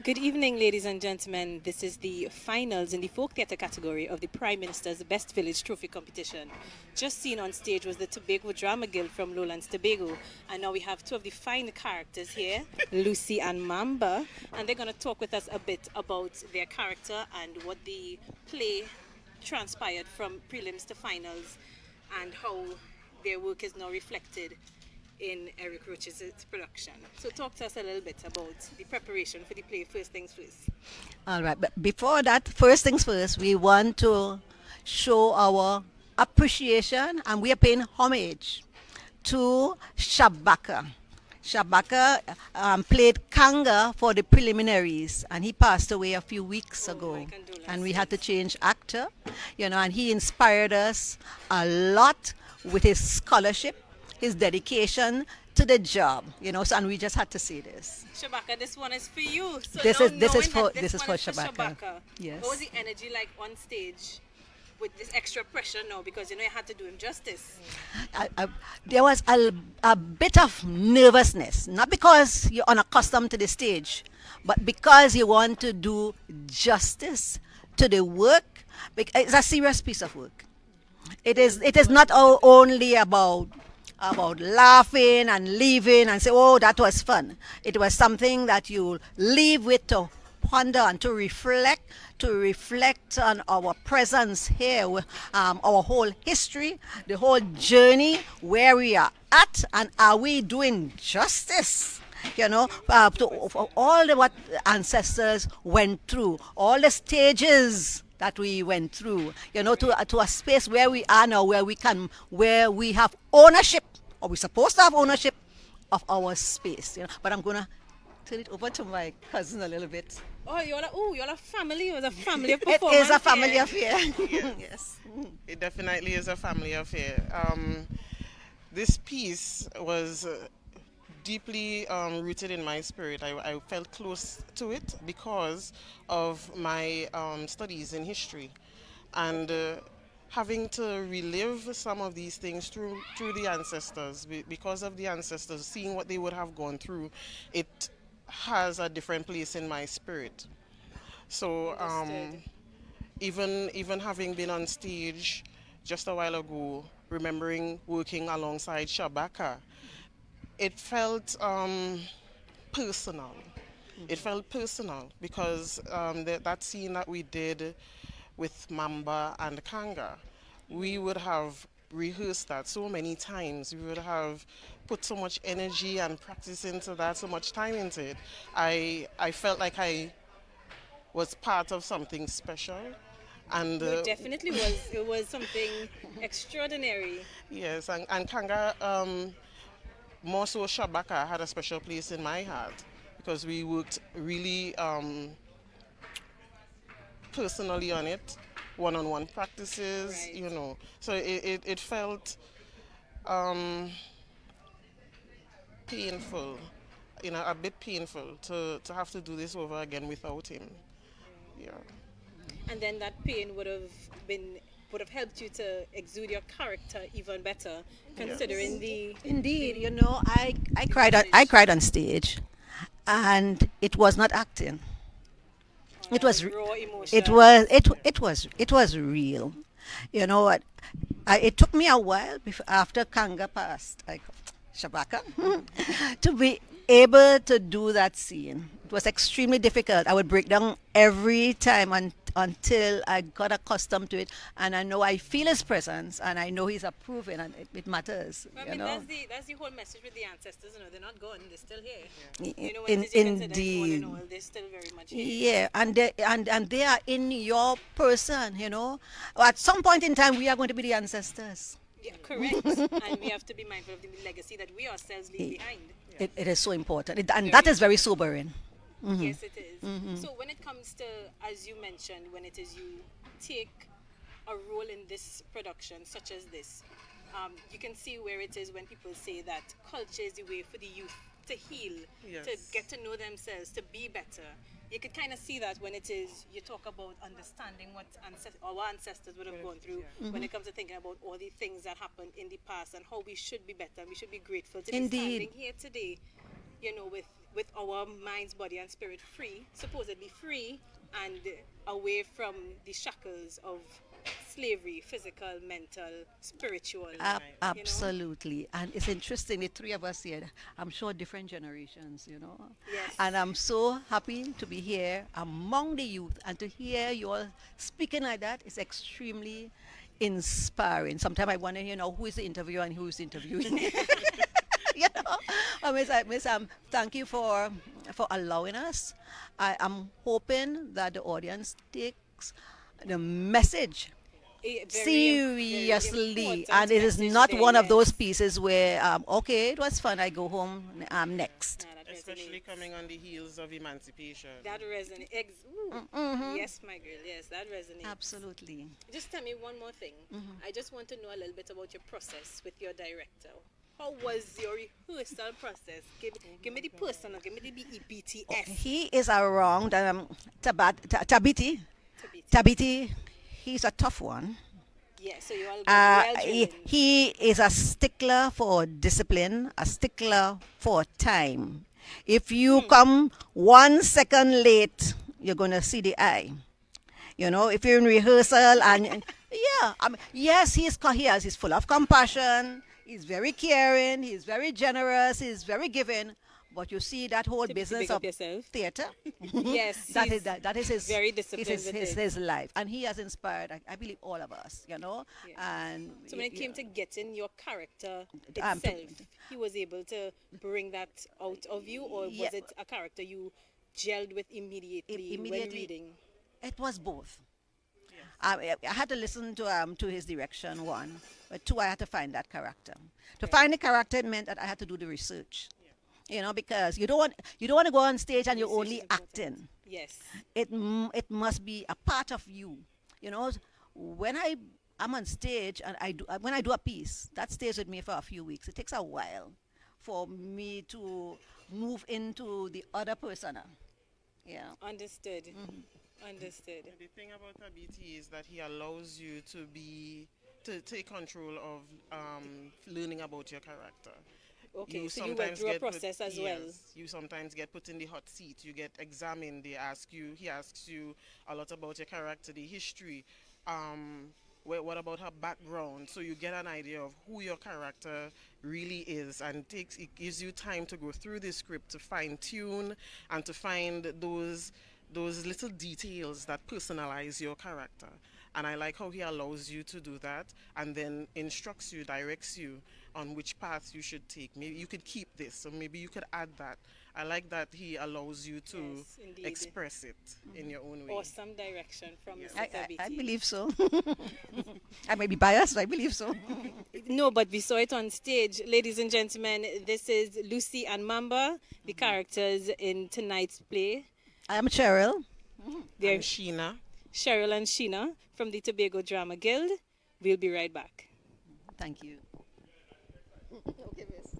Good evening, ladies and gentlemen. This is the finals in the folk theatre category of the Prime Minister's Best Village Trophy competition. Just seen on stage was the Tobago Drama Guild from Lowlands Tobago, and now we have two of the fine characters here, Lucy and Mamba, and they're going to talk with us a bit about their character and what the play transpired from prelims to finals, and how their work is now reflected in Eric Roach's production. So talk to us a little bit about the preparation for the play, first things first. All right, but before that, first things first, we want to show our appreciation and we are paying homage to Shabaka. Shabaka played Canga for the preliminaries and he passed away a few weeks Oh, my ago. And we condolences. had to change actor, and he inspired us a lot with his scholarship, his dedication to the job, so, and we just had to say this. Shabaka, this one is for you. So This now is this is knowing for that this this is one for is for Shabaka. Shabaka, Yes. what was the energy like on stage with this extra pressure now? Because you know you had to do him justice. I, there was a bit of nervousness, not because you're unaccustomed to the stage, but because you want to do justice to the work. It's a serious piece of work. It is not only about laughing and leaving and say, oh, that was fun. It was something that you leave with to ponder and to reflect on our presence here, our whole history, the whole journey, where we are at, and are we doing justice? To all the what ancestors went through, all the stages that we went through, to a space where we are now, where we have ownership, or we're supposed to have ownership of our space. But I'm gonna turn it over to my cousin a little bit. You're a family. It was a family It is performance a family here. affair. Yes, Yes. it definitely is a family affair. This piece was deeply rooted in my spirit. I felt close to it because of my studies in history, and having to relive some of these things through the ancestors, because of the ancestors, seeing what they would have gone through, it has a different place in my spirit. So Understood. even having been on stage just a while ago, remembering working alongside Shabaka, it felt personal. It felt personal because that scene that we did with Mamba and Canga, we would have rehearsed that so many times. We would have put so much energy and practice into that, so much time into it. I felt like I was part of something special, and No, it definitely was. It was something extraordinary. yes, and Kanga, more so Shabaka had a special place in my heart because we worked really personally on it, one-on-one practices, Right. So it felt um, painful, a bit painful to have to do this over again without him. Yeah. And then that pain would have helped you to exude your character even better, Yes. considering Indeed, I the cried. I message. cried on stage, and it was not acting. It That was was, raw it emotion. was, it was real. You know what? It took me a while before, after Kanga passed, Shabaka, to be able to do that scene. It was extremely difficult. I would break down every time until I got accustomed to it, and I know I feel his presence, and I know he's approving, and it matters. I You mean, know, that's the whole message with the ancestors. You know, they're not gone; they're still here. When it in, is you consider one and indeed. all, they're still very much here. Yeah, and they are in your person. At some point in time, we are going to be the ancestors. Yeah, correct. And we have to be mindful of the legacy that we ourselves leave It, behind. it is so important, and that Very is very important. sobering. Yes, it is. So when it comes to, as you mentioned, when it is you take a role in this production, such as this, you can see where it is when people say that culture is the way for the youth to heal, to Yes. get to know themselves, to be better. You could kind of see that when it is you talk about understanding what our ancestors would have gone through when it comes to thinking about all the things that happened in the past and how we should be better and we should be grateful to be Indeed. standing here today, with with our minds, body, and spirit free, supposedly free, and away from the shackles of slavery, physical, mental, spiritual, you know? Absolutely. And it's interesting, the three of us here, I'm sure different generations, you know. Yes. And I'm so happy to be here among the youth and to hear you all speaking like that is extremely inspiring. Sometimes I wonder, you know, who is the interviewer and who is interviewing. You know, thank you for allowing us. I am hoping that the audience takes the message A very seriously, and important it is message not there, one of those yes. pieces where okay, it was fun, I go home, next. Ah, that Especially resonates. coming on the heels of emancipation. That resonates. Yes, my girl. Yes, that resonates. Absolutely. Just tell me one more thing. I just want to know a little bit about your process with your director. How was your rehearsal process? Give me the personal, give me the BEPTS. He is around Tabiti. Tabiti. Tabiti, he's a tough one. Yeah, so you all got well He, driven. he is a stickler for discipline, a stickler for time. If you come 1 second late, you're going to see the eye. You know, if you're in rehearsal and yeah, yes, he has, he's full of compassion. He's very caring. He's very generous. He's very giving. But you see that whole To business big of up yourself. theater. Yes, That is he's that is his very disciplined with it. his life, and he has inspired. I believe all of us. You know, Yeah. and So when it came to getting your character um, to, itself, he was able to bring that out of you, or yeah, was it a character you gelled with immediately when immediately reading? it was both. I had to listen to his direction one, but two I had to find that character. To find the character it meant that I had to do the research. You know, because you don't want to go on stage and you're Research only is important. acting. Yes. It must be a part of you. You know, when I'm on stage and when I do a piece that stays with me for a few weeks. It takes a while for me to move into the other persona. Yeah. Understood. Understood. The thing about Tabiti is that he allows you to take control of learning about your character. Okay, You so you went sometimes through a get put, process as well. yes, you sometimes get put in the hot seat. You get examined. He asks you a lot about your character, the history. What about her background? So you get an idea of who your character really is, and it gives you time to go through the script to fine tune and to find those little details that personalize your character. And I like how he allows you to do that and then instructs you, directs you on which path you should take. Maybe you could keep this, so maybe you could add that. I like that he allows you to Yes, indeed. express it in your own way. Awesome direction from Yes. Mr. I Tabiti. believe so. I may be biased, but I believe so. No, but we saw it on stage. Ladies and gentlemen, this is Lucy and Mamba, the characters in tonight's play. I am Cheryl. They're And Sheena. Cherryll and Sheena from the Tobago Drama Guild. We'll be right back. Thank you. Okay, miss.